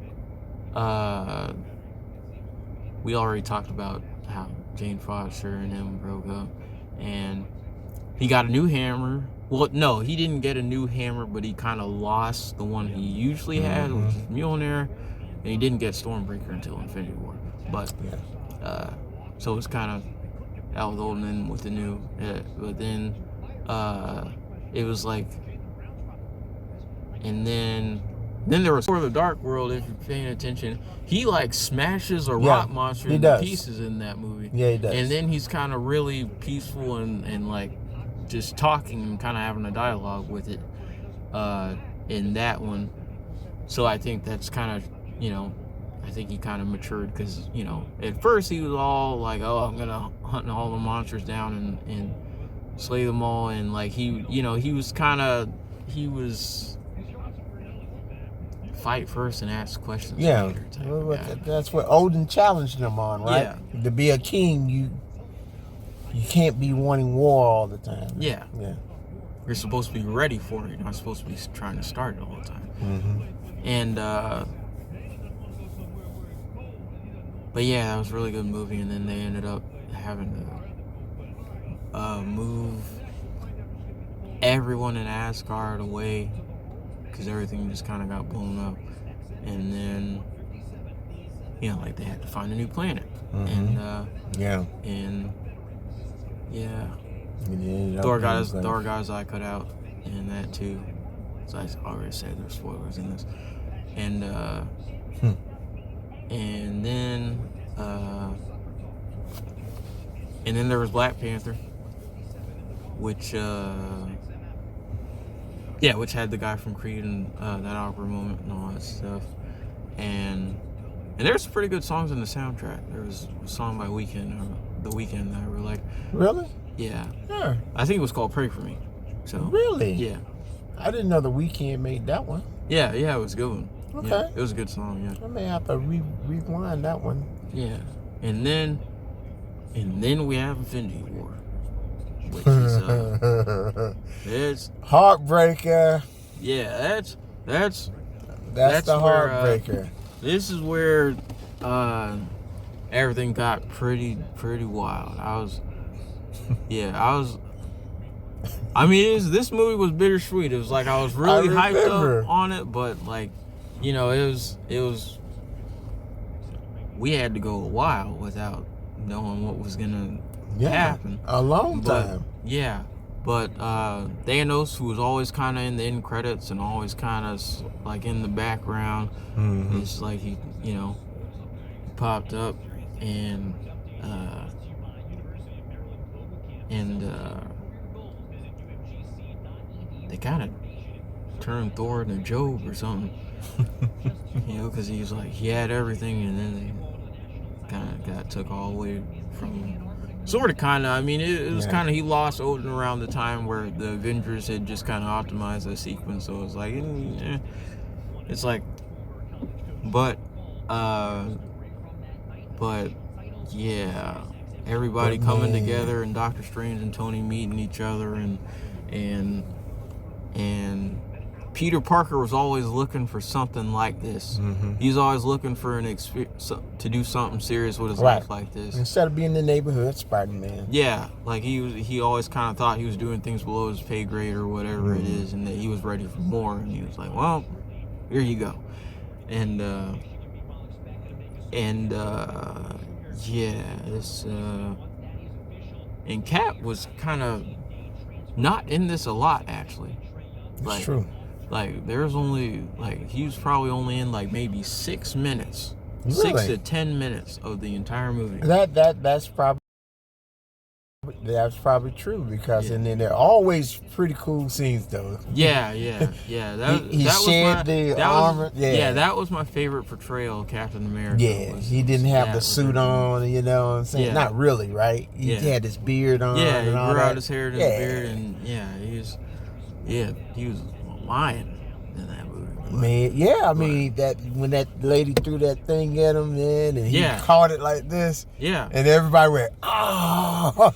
[SPEAKER 2] we already talked about how Jane Foster and him broke up, and he got a new hammer. Well, no, he didn't get a new hammer, but he kind of lost the one he usually had, which is Mjolnir, and he didn't get Stormbreaker until Infinity War. But so it's kind of out with old and then with the new. But then it was like, and then there was For the Dark World. If you're paying attention, he like smashes a rock monster
[SPEAKER 1] he
[SPEAKER 2] into
[SPEAKER 1] does.
[SPEAKER 2] pieces in that movie.
[SPEAKER 1] Yeah, he does.
[SPEAKER 2] And then he's kind of really peaceful and like just talking and kind of having a dialogue with it in that one. So I think that's kind of, I think he kind of matured because, at first he was all like, oh, I'm going to hunt all the monsters down and slay them all. And like he was fight first and ask questions
[SPEAKER 1] Yeah,
[SPEAKER 2] later type of
[SPEAKER 1] well,
[SPEAKER 2] guy.
[SPEAKER 1] that's what Odin challenged him on, right?
[SPEAKER 2] Yeah.
[SPEAKER 1] To be a king, you can't be wanting war all the time.
[SPEAKER 2] Yeah.
[SPEAKER 1] Yeah.
[SPEAKER 2] You're supposed to be ready for it. You're not supposed to be trying to start it all the time.
[SPEAKER 1] Mm-hmm.
[SPEAKER 2] And but yeah, that was a really good movie. And then they ended up having to move everyone in Asgard away because everything just kind of got blown up. And then like they had to find a new planet.
[SPEAKER 1] Mm-hmm.
[SPEAKER 2] And yeah,
[SPEAKER 1] Yeah.
[SPEAKER 2] Thor got his eye cut out in that too. So I already said there's spoilers in this. And and then there was Black Panther, which had the guy from Creed and that awkward moment and all that stuff. And there's some pretty good songs in the soundtrack. There was a song by The Weeknd that I really liked.
[SPEAKER 1] Really?
[SPEAKER 2] Yeah.
[SPEAKER 1] Yeah.
[SPEAKER 2] I think it was called Pray For Me. So
[SPEAKER 1] Really?
[SPEAKER 2] yeah.
[SPEAKER 1] I didn't know The Weeknd made that one.
[SPEAKER 2] Yeah, it was a good one.
[SPEAKER 1] Okay.
[SPEAKER 2] Yeah, it was a good song, yeah.
[SPEAKER 1] I may have to rewind that one.
[SPEAKER 2] Yeah. And then we have Infinity War. Which is it's
[SPEAKER 1] Heartbreaker.
[SPEAKER 2] yeah, that's
[SPEAKER 1] That's the
[SPEAKER 2] where,
[SPEAKER 1] heartbreaker.
[SPEAKER 2] this is where everything got pretty wild. This movie was bittersweet. It was like I was really hyped up on it, but like, it was we had to go a while without knowing what was gonna happen.
[SPEAKER 1] A long time.
[SPEAKER 2] Yeah. But Thanos, who was always kind of in the end credits and always kind of like in the background,
[SPEAKER 1] Mm-hmm.
[SPEAKER 2] it's like he popped up and they kind of turned Thor into Job or something, because he was like he had everything and then they kind of got took all away from him. Sort of, kind of. I mean, it was
[SPEAKER 1] Yeah.
[SPEAKER 2] kind of, he lost Odin around the time where the Avengers had just kind of optimized that sequence. So it was like, it's like, but yeah, everybody
[SPEAKER 1] But
[SPEAKER 2] coming
[SPEAKER 1] man.
[SPEAKER 2] together, and Doctor Strange and Tony meeting each other, and Peter Parker was always looking for something like this.
[SPEAKER 1] Mm-hmm.
[SPEAKER 2] He's always looking for an experience to do something serious with his
[SPEAKER 1] Right.
[SPEAKER 2] life like this.
[SPEAKER 1] Instead of being in the neighborhood Spider-Man.
[SPEAKER 2] Yeah, like he always kind of thought he was doing things below his pay grade or whatever it is, and that he was ready for more. And he was like, "Well, here you go." And yeah, this and Cap was kind of not in this a lot, actually.
[SPEAKER 1] It's true.
[SPEAKER 2] Like, there's only, like, he was probably only in, like, maybe 6 minutes.
[SPEAKER 1] Really?
[SPEAKER 2] 6 to 10 minutes of the entire movie.
[SPEAKER 1] That's probably true because
[SPEAKER 2] Yeah.
[SPEAKER 1] and then they're always pretty cool scenes though.
[SPEAKER 2] Yeah.
[SPEAKER 1] He
[SPEAKER 2] Was
[SPEAKER 1] shed
[SPEAKER 2] my,
[SPEAKER 1] the
[SPEAKER 2] that
[SPEAKER 1] armor.
[SPEAKER 2] Was, that was my favorite portrayal of Captain America.
[SPEAKER 1] Yeah, he didn't have
[SPEAKER 2] that
[SPEAKER 1] the
[SPEAKER 2] was
[SPEAKER 1] suit
[SPEAKER 2] it.
[SPEAKER 1] on, you know what I'm saying?
[SPEAKER 2] Yeah.
[SPEAKER 1] Not really, right? He
[SPEAKER 2] Yeah.
[SPEAKER 1] had his beard on.
[SPEAKER 2] Yeah, he
[SPEAKER 1] and all
[SPEAKER 2] grew
[SPEAKER 1] that.
[SPEAKER 2] out his hair and his beard, and he was lying in that movie.
[SPEAKER 1] Man, yeah, I mean that when that lady threw that thing at him, man, and he
[SPEAKER 2] Yeah.
[SPEAKER 1] caught it like this,
[SPEAKER 2] Yeah,
[SPEAKER 1] and everybody went, "Oh!"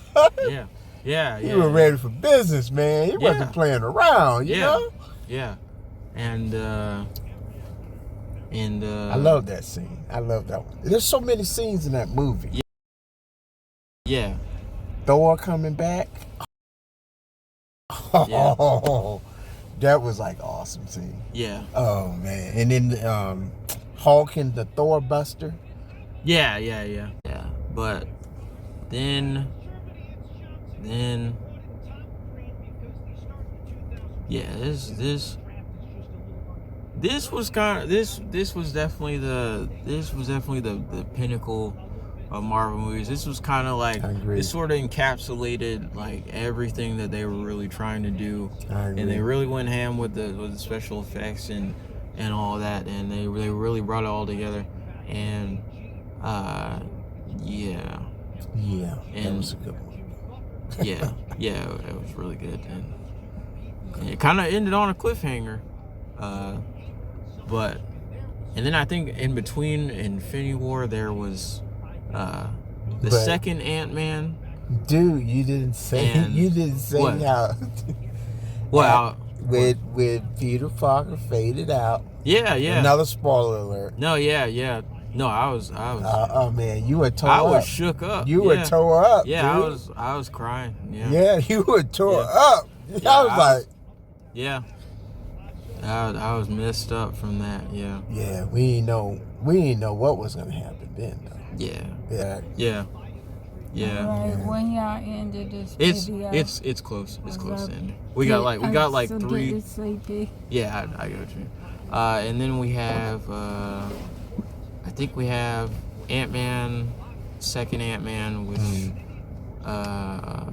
[SPEAKER 2] yeah.
[SPEAKER 1] He was ready for business, man. He
[SPEAKER 2] Yeah.
[SPEAKER 1] wasn't playing around, you know.
[SPEAKER 2] Yeah, and
[SPEAKER 1] I love that scene. I love that one. There's so many scenes in that movie.
[SPEAKER 2] Yeah.
[SPEAKER 1] Thor coming back. Oh, that was like awesome scene.
[SPEAKER 2] Yeah.
[SPEAKER 1] Oh man, and then Hulk and the Thor Buster.
[SPEAKER 2] Yeah. But then yeah, this was kind of this was definitely the pinnacle of Marvel movies. This was kind of like,
[SPEAKER 1] I agree.
[SPEAKER 2] it sort of encapsulated like everything that they were really trying to do,
[SPEAKER 1] I agree.
[SPEAKER 2] and they really went ham with the special effects and all that, and they really brought it all together, and
[SPEAKER 1] Yeah, that
[SPEAKER 2] And-
[SPEAKER 1] was a good one.
[SPEAKER 2] yeah, it was really good, and it kind of ended on a cliffhanger, but and then I think in between Infinity War there was the
[SPEAKER 1] But-
[SPEAKER 2] second Ant-Man.
[SPEAKER 1] Dude, you didn't say
[SPEAKER 2] What?
[SPEAKER 1] how
[SPEAKER 2] Well,
[SPEAKER 1] with Peter Parker faded out.
[SPEAKER 2] yeah.
[SPEAKER 1] Another spoiler alert.
[SPEAKER 2] No, yeah. No, I was
[SPEAKER 1] Oh man, you were tore
[SPEAKER 2] I
[SPEAKER 1] up.
[SPEAKER 2] was shook up.
[SPEAKER 1] You
[SPEAKER 2] yeah.
[SPEAKER 1] were tore up.
[SPEAKER 2] Yeah,
[SPEAKER 1] dude.
[SPEAKER 2] I was crying. Yeah.
[SPEAKER 1] Yeah, you were tore
[SPEAKER 2] Yeah.
[SPEAKER 1] up.
[SPEAKER 2] Yeah,
[SPEAKER 1] I was
[SPEAKER 2] I
[SPEAKER 1] like,
[SPEAKER 2] was- Yeah. I was messed up from that. Yeah.
[SPEAKER 1] yeah, we didn't know what was gonna happen then. Though.
[SPEAKER 2] Yeah.
[SPEAKER 1] Yeah,
[SPEAKER 2] Yeah.
[SPEAKER 3] Like, when y'all ended this
[SPEAKER 2] It's
[SPEAKER 3] video,
[SPEAKER 2] it's close. It's close to
[SPEAKER 3] love-
[SPEAKER 2] ending. We got like
[SPEAKER 3] so
[SPEAKER 2] 3.
[SPEAKER 3] getting sleepy.
[SPEAKER 2] Yeah, I got you. And then we have I think we have Ant-Man, second Ant-Man, which I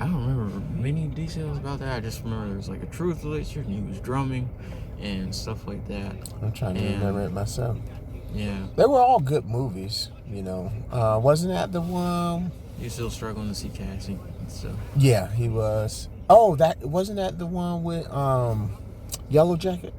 [SPEAKER 2] don't remember many details about that. I just remember there was like a truth elixir and he was drumming and stuff like that.
[SPEAKER 1] I'm trying to
[SPEAKER 2] And-
[SPEAKER 1] remember it myself.
[SPEAKER 2] Yeah.
[SPEAKER 1] They were all good movies, you know. Wasn't that the one?
[SPEAKER 2] You're still struggling to see Cassie. So
[SPEAKER 1] Yeah, he was. Oh, that wasn't that the one with Yellow Jacket?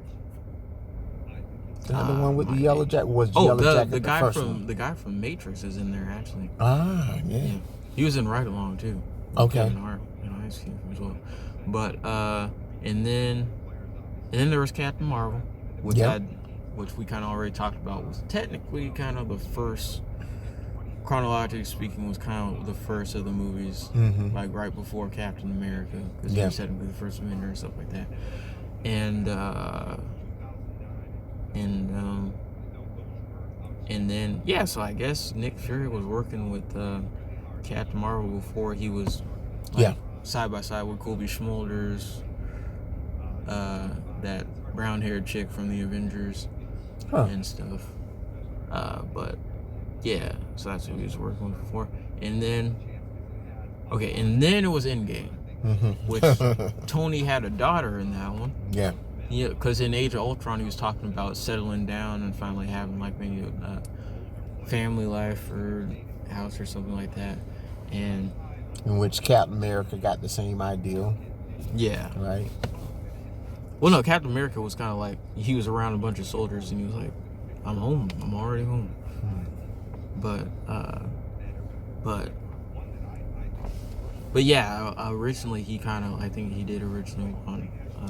[SPEAKER 1] The one with the Yellow Jacket was Yellow Jacket
[SPEAKER 2] the guy
[SPEAKER 1] first
[SPEAKER 2] from
[SPEAKER 1] one.
[SPEAKER 2] the guy from Matrix is in there actually.
[SPEAKER 1] Ah, yeah.
[SPEAKER 2] Yeah. He was in Ride Along too.
[SPEAKER 1] Okay.
[SPEAKER 2] Kevin Hart and Ice Cube as well. But and then there was Captain Marvel, which
[SPEAKER 1] Yep.
[SPEAKER 2] which we kind of already talked about, was technically kind of the first, chronologically speaking, was kind of the first of the movies,
[SPEAKER 1] Mm-hmm.
[SPEAKER 2] like right before Captain America, because
[SPEAKER 1] Yeah.
[SPEAKER 2] he said the first Avenger and stuff like that. And then yeah, so I guess Nick Fury was working with Captain Marvel before he was
[SPEAKER 1] Yeah.
[SPEAKER 2] side by side with Kobe Smulders, that brown-haired chick from the Avengers
[SPEAKER 1] Huh.
[SPEAKER 2] and stuff. But yeah, so that's who he was working with before. And then it was Endgame, which
[SPEAKER 1] Mm-hmm.
[SPEAKER 2] Tony had a daughter in that one.
[SPEAKER 1] Yeah.
[SPEAKER 2] Yeah, because in Age of Ultron, he was talking about settling down and finally having like maybe a family life or House or something like that. And
[SPEAKER 1] In which Captain America got the same idea,
[SPEAKER 2] yeah.
[SPEAKER 1] right?
[SPEAKER 2] Well, no, Captain America was kind of like, he was around a bunch of soldiers and he was like, I'm home. I'm already home. But yeah, originally he kind of, I think he did originally on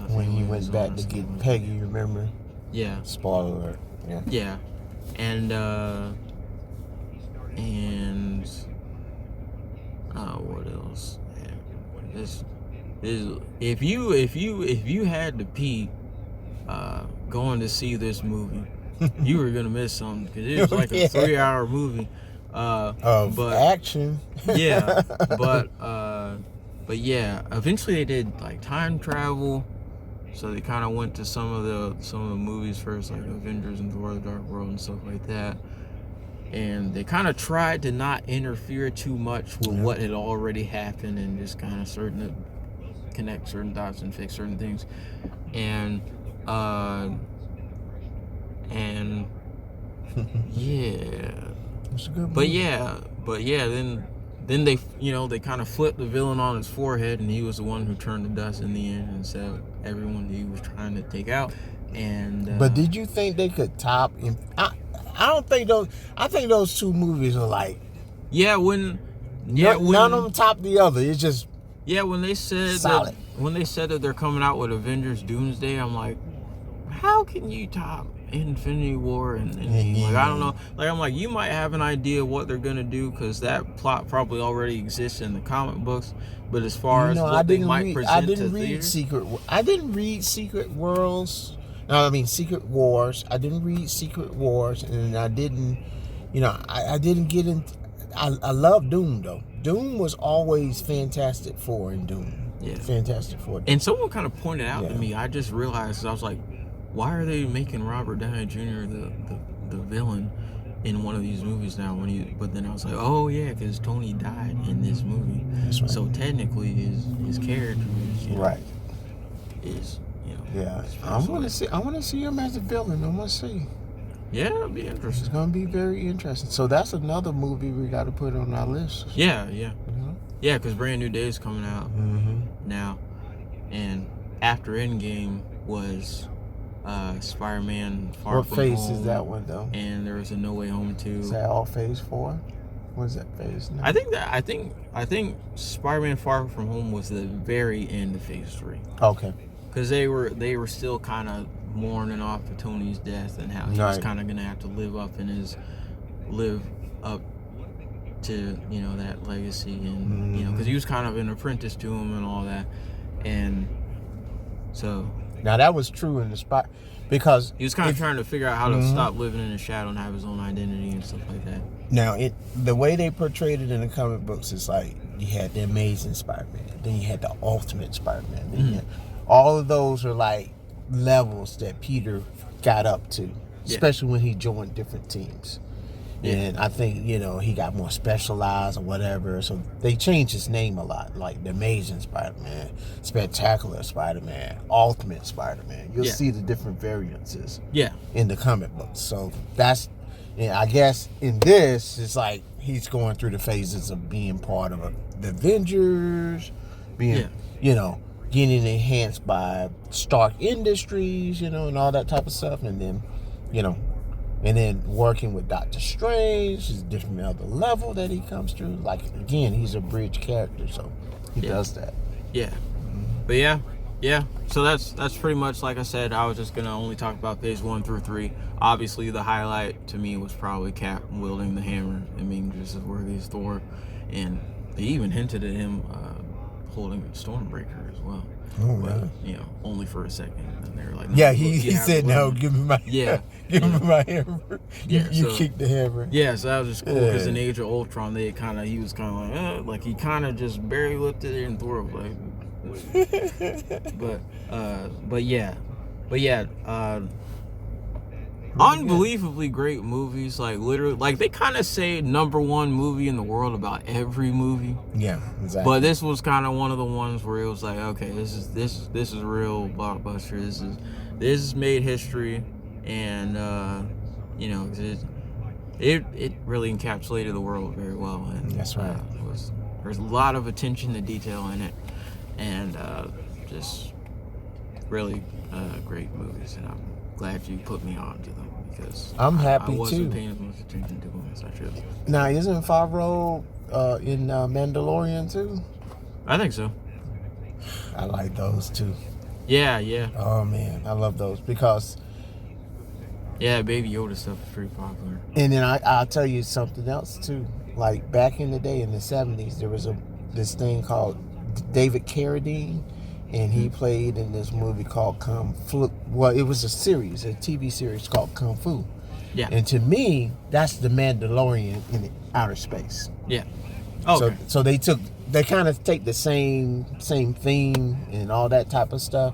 [SPEAKER 1] When he
[SPEAKER 2] Family
[SPEAKER 1] went
[SPEAKER 2] Zone
[SPEAKER 1] back
[SPEAKER 2] and
[SPEAKER 1] to
[SPEAKER 2] stuff
[SPEAKER 1] get
[SPEAKER 2] like
[SPEAKER 1] Peggy, you remember?
[SPEAKER 2] that. Yeah.
[SPEAKER 1] Spoiler alert. Yeah.
[SPEAKER 2] Yeah. And what else? This if you had to pee going to see this movie, you were gonna miss something because it was like a 3-hour movie.
[SPEAKER 1] Of
[SPEAKER 2] but
[SPEAKER 1] action.
[SPEAKER 2] yeah, but yeah, eventually they did like time travel. So they kind of went to some of the movies first, like Avengers and Thor: The Dark World and stuff like that. And they kind of tried to not interfere too much with what had already happened and just kind of connect certain dots and fix certain things. And yeah.
[SPEAKER 1] It's a good
[SPEAKER 2] But
[SPEAKER 1] movie.
[SPEAKER 2] yeah, then they they kind of flipped the villain on his forehead, and he was the one who turned to dust in the end and said everyone he was trying to take out. And
[SPEAKER 1] But did you think they could top him? I don't think those. I think those two movies are like.
[SPEAKER 2] when
[SPEAKER 1] None of them top the other. It's just.
[SPEAKER 2] when they said
[SPEAKER 1] solid.
[SPEAKER 2] that they're coming out with Avengers Doomsday, I'm like, how can you top Infinity War and like, I don't know, like, I'm like, you might have an idea what they're gonna do because that plot probably already exists in the comic books, but as far as what they might present
[SPEAKER 1] I didn't
[SPEAKER 2] to
[SPEAKER 1] read
[SPEAKER 2] theaters,
[SPEAKER 1] Secret Worlds. No, I mean Secret Wars. I didn't read Secret Wars, and I didn't. I didn't get in. I love Doom though. Doom was always Fantastic Four in Doom.
[SPEAKER 2] Yeah.
[SPEAKER 1] Fantastic Four.
[SPEAKER 2] And someone kind of pointed out to
[SPEAKER 1] Yeah.
[SPEAKER 2] me, I just realized, I was like, why are they making Robert Downey Jr. the villain in one of these movies now? But then I was like, oh yeah, because Tony died in this movie.
[SPEAKER 1] That's right.
[SPEAKER 2] So technically his character is,
[SPEAKER 1] Right.
[SPEAKER 2] is
[SPEAKER 1] Yeah.
[SPEAKER 2] is
[SPEAKER 1] I want to see him as a villain. I want to see.
[SPEAKER 2] Yeah, it'll be
[SPEAKER 1] It's
[SPEAKER 2] interesting.
[SPEAKER 1] gonna be very interesting. So that's another movie we got to put on our list.
[SPEAKER 2] Yeah,
[SPEAKER 1] You
[SPEAKER 2] because Brand New Day is coming out
[SPEAKER 1] know?
[SPEAKER 2] now, and after Endgame was Spider-Man Far
[SPEAKER 1] What
[SPEAKER 2] From
[SPEAKER 1] phase
[SPEAKER 2] Home,
[SPEAKER 1] is that one though?
[SPEAKER 2] and there was a No Way Home 2.
[SPEAKER 1] Is that all Phase 4? What is that phase now?
[SPEAKER 2] I think Spider-Man Far From Home was the very end of Phase 3,
[SPEAKER 1] Okay.
[SPEAKER 2] because they were still kind of mourning off of Tony's death and how he was
[SPEAKER 1] Right.
[SPEAKER 2] kind of gonna have to live up to that legacy, and because he was kind of an apprentice to him and all that, and so
[SPEAKER 1] Now that was true in the spot because
[SPEAKER 2] he was kind of trying to figure out how to stop living in the shadow and have his own identity and stuff like that.
[SPEAKER 1] now the way they portrayed it in the comic books is like you had the Amazing Spider-Man, then you had the Ultimate Spider-Man, then you had, all of those are like levels that Peter got up to, especially when he joined different teams.
[SPEAKER 2] Yeah.
[SPEAKER 1] And I think, he got more specialized or whatever. So they changed his name a lot. Like the Amazing Spider-Man, Spectacular Spider-Man, Ultimate Spider-Man. You'll see the different variances in the comic books. So that's, I guess in this, it's like he's going through the phases of being part of the Avengers, being, getting enhanced by Stark Industries, and all that type of stuff. And then, and then working with Doctor Strange is a different other level that he comes through. Like, again, he's a bridge character, so he does that.
[SPEAKER 2] Yeah. But yeah. So that's pretty much, like I said, I was just gonna only talk about Phase 1 through 3. Obviously, the highlight to me was probably Cap wielding the hammer and being just as worthy as Thor, and they even hinted at him holding Stormbreaker as well.
[SPEAKER 1] Oh,
[SPEAKER 2] But,
[SPEAKER 1] yeah.
[SPEAKER 2] only for a second. And they were like,
[SPEAKER 1] Yeah,
[SPEAKER 2] look,
[SPEAKER 1] he
[SPEAKER 2] you have
[SPEAKER 1] said,
[SPEAKER 2] the
[SPEAKER 1] no,
[SPEAKER 2] weapon."
[SPEAKER 1] give me my give me my hammer.
[SPEAKER 2] Yeah,
[SPEAKER 1] you
[SPEAKER 2] so-
[SPEAKER 1] kick the hammer.
[SPEAKER 2] Yeah, so that was just cool because
[SPEAKER 1] Yeah.
[SPEAKER 2] in Age of Ultron, he was kind of like he kind of just barely lifted it and Thor was like, but yeah, unbelievably great movies. Like literally, like they kind of say #1 movie in the world about every movie.
[SPEAKER 1] Yeah, exactly.
[SPEAKER 2] But this was kind of one of the ones where it was like, okay, this is a real blockbuster. This has made history, and it really encapsulated the world very well, and
[SPEAKER 1] That's right.
[SPEAKER 2] There's a lot of attention to detail in it, and just really great movies, and I'm glad you put me on to them because
[SPEAKER 1] I'm happy
[SPEAKER 2] I wasn't
[SPEAKER 1] too.
[SPEAKER 2] paying as much attention to them as I should.
[SPEAKER 1] Now, isn't Favreau in Mandalorian too?
[SPEAKER 2] I think so.
[SPEAKER 1] I like those too.
[SPEAKER 2] Yeah.
[SPEAKER 1] Oh man, I love those because.
[SPEAKER 2] Yeah, Baby Yoda stuff is pretty popular.
[SPEAKER 1] And then I'll tell you something else too. Like back in the day in the 70s, there was this thing called David Carradine, and he played in this movie called Kung Fu. Well, it was a TV series called Kung Fu.
[SPEAKER 2] Yeah.
[SPEAKER 1] And to me, that's the Mandalorian in outer space.
[SPEAKER 2] Yeah. Okay.
[SPEAKER 1] So they kind of take the same theme and all that type of stuff,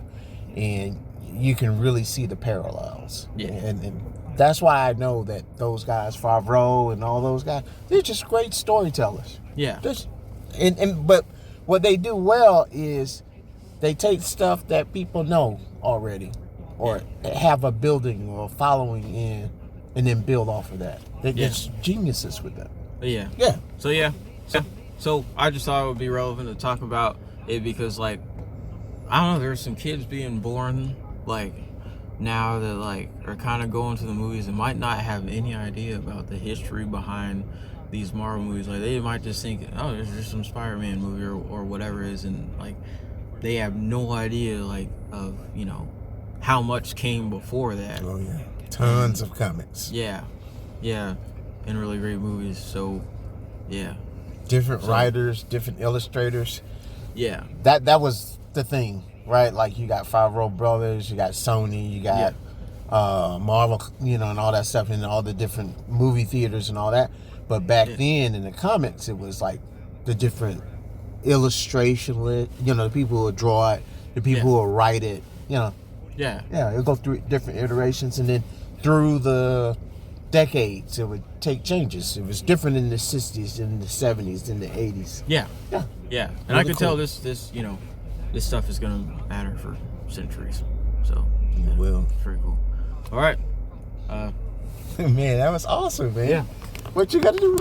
[SPEAKER 1] and you can really see the parallels.
[SPEAKER 2] Yeah.
[SPEAKER 1] And that's why I know that those guys, Favreau and all those guys, they're just great storytellers.
[SPEAKER 2] Yeah.
[SPEAKER 1] But what they do well is they take stuff that people know already or have a building or following in, and then build off of that. They're just geniuses with that.
[SPEAKER 2] Yeah.
[SPEAKER 1] Yeah.
[SPEAKER 2] So I just thought it would be relevant to talk about it because, like, I don't know, there's some kids being born, like, now that, like, are kind of going to the movies and might not have any idea about the history behind these Marvel movies. Like, they might just think, oh, there's just some Spider-Man movie or whatever it is, and, like, they have no idea, like, of, you know, how much came before that.
[SPEAKER 1] Oh, yeah. Tons of comics.
[SPEAKER 2] Yeah. And really great movies. So, yeah.
[SPEAKER 1] Different writers, different illustrators.
[SPEAKER 2] Yeah.
[SPEAKER 1] That was the thing, right? Like, you got Favreau Brothers, you got Sony, you got Marvel, you know, and all that stuff, and all the different movie theaters and all that. But back then in the comics, it was like the different illustration, you know, the people who would draw it, the people who would write it, you know.
[SPEAKER 2] Yeah.
[SPEAKER 1] Yeah, it would go through different iterations, and then through the decades, it would take changes. It was different in the 60s, in the 70s, in the 80s.
[SPEAKER 2] Yeah.
[SPEAKER 1] Yeah.
[SPEAKER 2] Yeah. And
[SPEAKER 1] Really
[SPEAKER 2] I could
[SPEAKER 1] cool.
[SPEAKER 2] tell this, you know, this stuff is going to matter for centuries. So,
[SPEAKER 1] It will.
[SPEAKER 2] it's pretty cool. All right.
[SPEAKER 1] Man, that was awesome, man.
[SPEAKER 2] Yeah.
[SPEAKER 1] What you got to do?